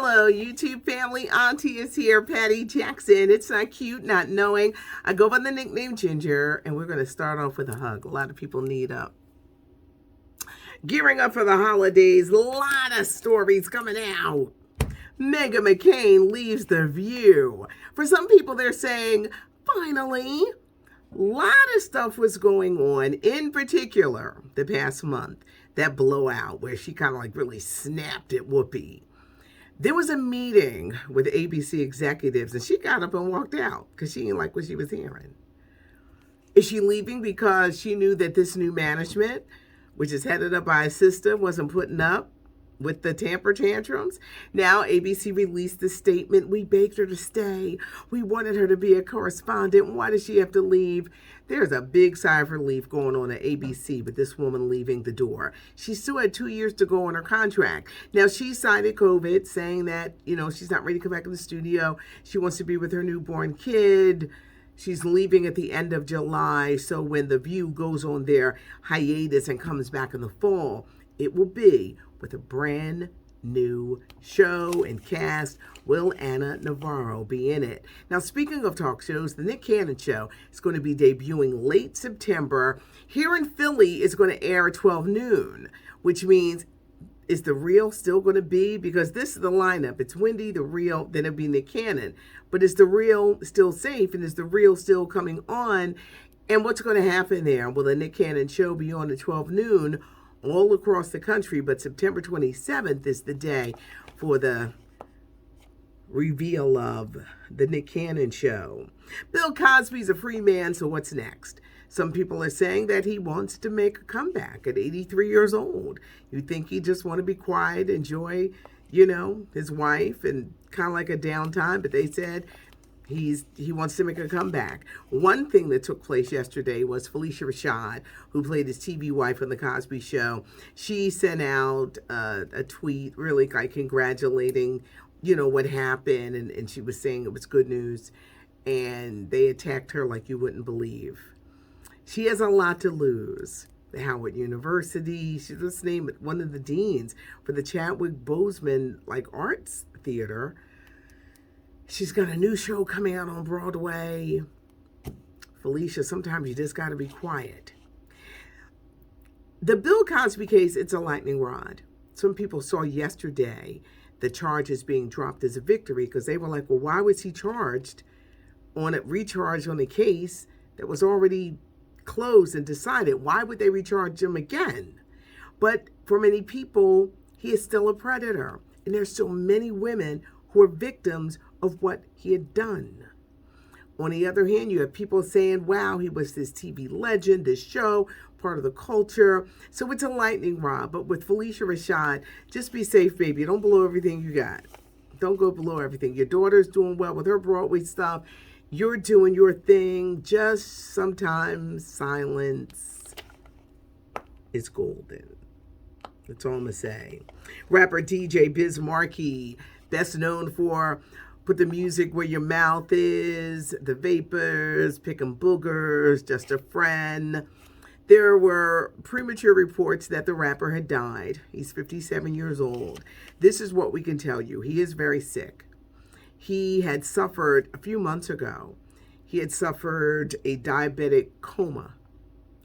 Hello, YouTube family. Auntie is here, Patty Jackson. It's not cute, not knowing. I go by the nickname Ginger, and we're going to start off with a hug. A lot of people need gearing up for the holidays. A lot of stories coming out. Meghan McCain leaves The View. For some people, they're saying, finally. A lot of stuff was going on, in particular, the past month. That blowout where she kind of like really snapped at Whoopi. There was a meeting with ABC executives, and she got up and walked out because she didn't like what she was hearing. Is she leaving because she knew that this new management, which is headed up by a sister, wasn't putting up with the temper tantrums? Now ABC released the statement, we begged her to stay. We wanted her to be a correspondent. Why does she have to leave? There's a big sigh of relief going on at ABC with this woman leaving the door. She still had 2 years to go on her contract. Now she cited COVID, saying that, she's not ready to come back in the studio. She wants to be with her newborn kid. She's leaving at the end of July. So when The View goes on their hiatus and comes back in the fall, it will be with a brand new show and cast. Will Anna Navarro be in it? Now, speaking of talk shows, the Nick Cannon Show is going to be debuting late September. Here in Philly, it's going to air at 12 noon, which means, is The Real still going to be? Because this is the lineup. It's Wendy, The Real, then it'll be Nick Cannon. But is The Real still safe? And is The Real still coming on? And what's going to happen there? Will the Nick Cannon Show be on at 12 noon all across the country? But September 27th is the day for the reveal of the Nick Cannon Show. Bill Cosby's a free man, so what's next? Some people are saying that he wants to make a comeback at 83 years old. You think he just want to be quiet, enjoy, his wife and kind of like a downtime, but they said he wants to make a comeback. One thing that took place yesterday was Felicia Rashad, who played his TV wife on The Cosby Show. She sent out a tweet really like congratulating, what happened. And she was saying it was good news. And they attacked her like you wouldn't believe. She has a lot to lose. The Howard University, she was named one of the deans for the Chadwick Boseman Arts Theater. She's got a new show coming out on Broadway. Felicia, sometimes you just got to be quiet. The Bill Cosby case, it's a lightning rod. Some people saw yesterday the charges being dropped as a victory because they were like, well, why was he recharged on a case that was already closed and decided? Why would they recharge him again? But for many people, he is still a predator. And there's so many women who are victims of what he had done. On the other hand, you have people saying, wow, he was this TV legend, this show, part of the culture. So it's a lightning rod. But with Felicia Rashad, just be safe, baby. Don't blow everything you got. Don't go below everything. Your daughter's doing well with her Broadway stuff. You're doing your thing. Just sometimes silence is golden. That's all I'm going to say. Rapper DJ Biz Markie, best known for Put the Music Where Your Mouth Is, The Vapors, Pickin' Boogers, Just a Friend. There were premature reports that the rapper had died. He's 57 years old. This is what we can tell you. He is very sick. He had suffered, a few months ago, he had suffered a diabetic coma.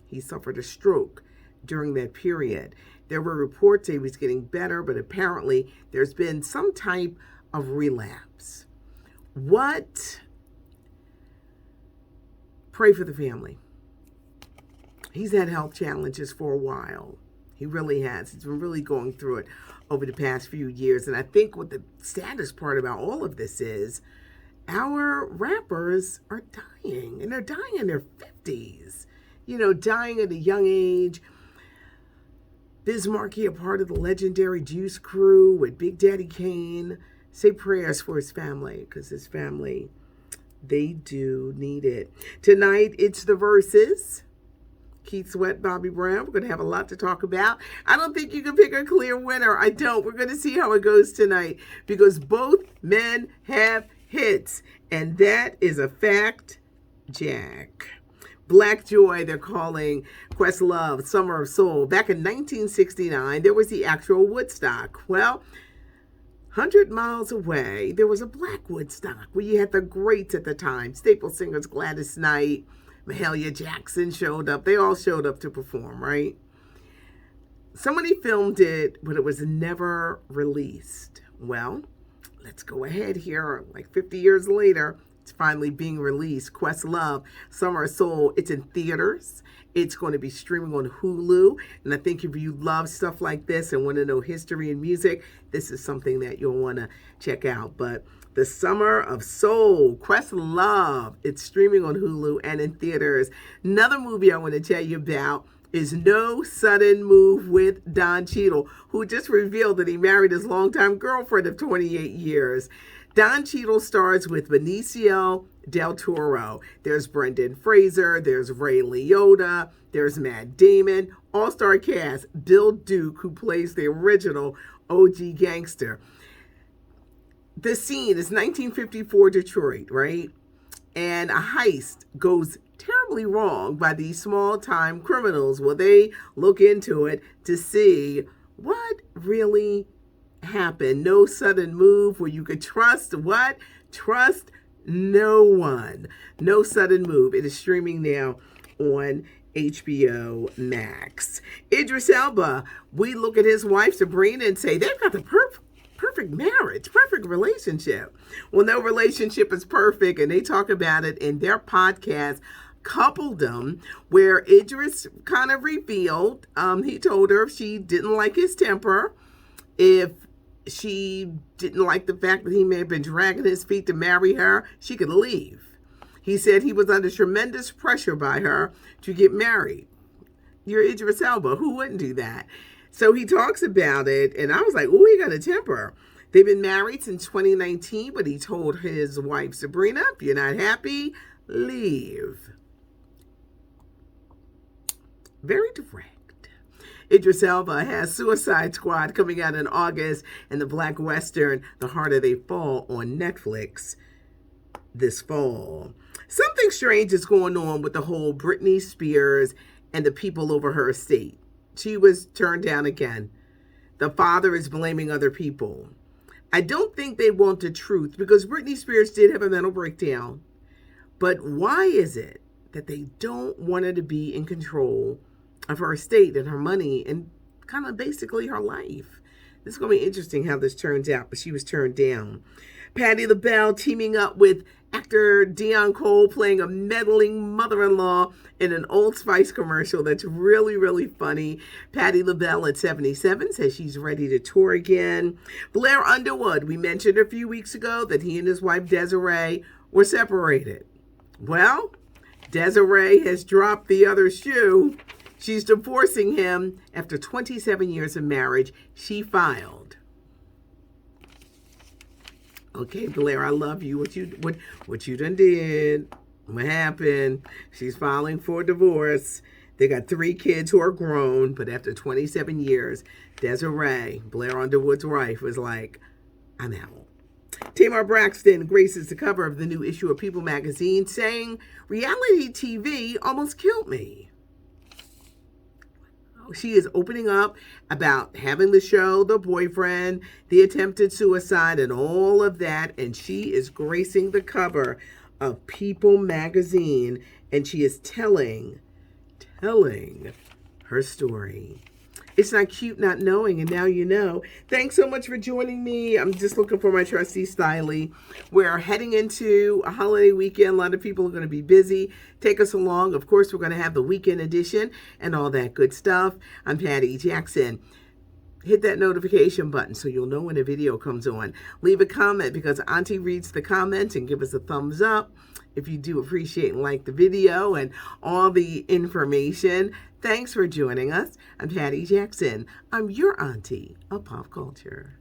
He suffered a stroke during that period. There were reports that he was getting better, but apparently there's been some type of relapse. Pray for the family. He's had health challenges for a while. He really has. He's been really going through it over the past few years. And I think what the saddest part about all of this is our rappers are dying. And they're dying in their 50s. Dying at a young age. Biz Markie, a part of the legendary Juice Crew with Big Daddy Kane. Say prayers for his family, because his family, they do need it. Tonight, it's the Verses. Keith Sweat, Bobby Brown. We're going to have a lot to talk about. I don't think you can pick a clear winner. I don't. We're going to see how it goes tonight because both men have hits, and that is a fact, Jack. Black Joy, they're calling Questlove Summer of Soul. Back in 1969, there was the actual Woodstock. Well, 100 miles away, there was a black Woodstock where you had the greats at the time. Staple singers Gladys Knight, Mahalia Jackson showed up. They all showed up to perform, right? Somebody filmed it, but it was never released. Well, let's go ahead here. Like 50 years later, it's finally being released. Questlove, Summer of Soul. It's in theaters. It's going to be streaming on Hulu. And I think if you love stuff like this and want to know history and music, this is something that you'll want to check out. But The Summer of Soul, Questlove. It's streaming on Hulu and in theaters. Another movie I want to tell you about is No Sudden Move with Don Cheadle, who just revealed that he married his longtime girlfriend of 28 years. Don Cheadle stars with Benicio del Toro. There's Brendan Fraser, there's Ray Liotta, there's Matt Damon, all-star cast, Bill Duke, who plays the original OG gangster. The scene is 1954 Detroit, right? And a heist goes terribly wrong by these small-time criminals. Well, they look into it to see what really happened. No sudden move where you could trust what? Trust no one. No Sudden Move. It is streaming now on HBO Max. Idris Elba, we look at his wife Sabrina and say they've got the perfect marriage, perfect relationship. Well, no relationship is perfect, and they talk about it in their podcast, Coupledom, where Idris kind of revealed, he told her if she didn't like his temper, if she didn't like the fact that he may have been dragging his feet to marry her, she could leave. He said he was under tremendous pressure by her to get married. You're Idris Elba. Who wouldn't do that? So he talks about it, and I was like, oh, he got a temper. They've been married since 2019, but he told his wife, Sabrina, if you're not happy, leave. Very direct. Idris Elba has Suicide Squad coming out in August, and the Black Western, The Harder They Fall, on Netflix this fall. Something strange is going on with the whole Britney Spears and the people over her estate. She was turned down again. The father is blaming other people. I don't think they want the truth because Britney Spears did have a mental breakdown. But why is it that they don't want her to be in control of her estate and her money and kind of basically her life? This is going to be interesting how this turns out, but she was turned down. Patti LaBelle teaming up with actor Dion Cole, playing a meddling mother-in-law in an Old Spice commercial that's really, really funny. Patti LaBelle at 77 says she's ready to tour again. Blair Underwood, we mentioned a few weeks ago that he and his wife Desiree were separated. Well, Desiree has dropped the other shoe. She's divorcing him after 27 years of marriage. She filed. Okay, Blair, I love you. What you done did? What happened? She's filing for divorce. They got 3 kids who are grown, but after 27 years, Desiree, Blair Underwood's wife, was like, I'm out. Tamar Braxton graces the cover of the new issue of People magazine, saying, reality TV almost killed me. She is opening up about having the show, the boyfriend, the attempted suicide, and all of that. And she is gracing the cover of People magazine. And she is telling her story. It's not cute not knowing, and now you know. Thanks so much for joining me. I'm just looking for my trusty stylie. We're heading into a holiday weekend. A lot of people are going to be busy. Take us along. Of course, we're going to have the weekend edition and all that good stuff. I'm Patty Jackson. Hit that notification button so you'll know when a video comes on. Leave a comment because Auntie reads the comments, and give us a thumbs up if you do appreciate and like the video and all the information. Thanks for joining us. I'm Patty Jackson. I'm your auntie of pop culture.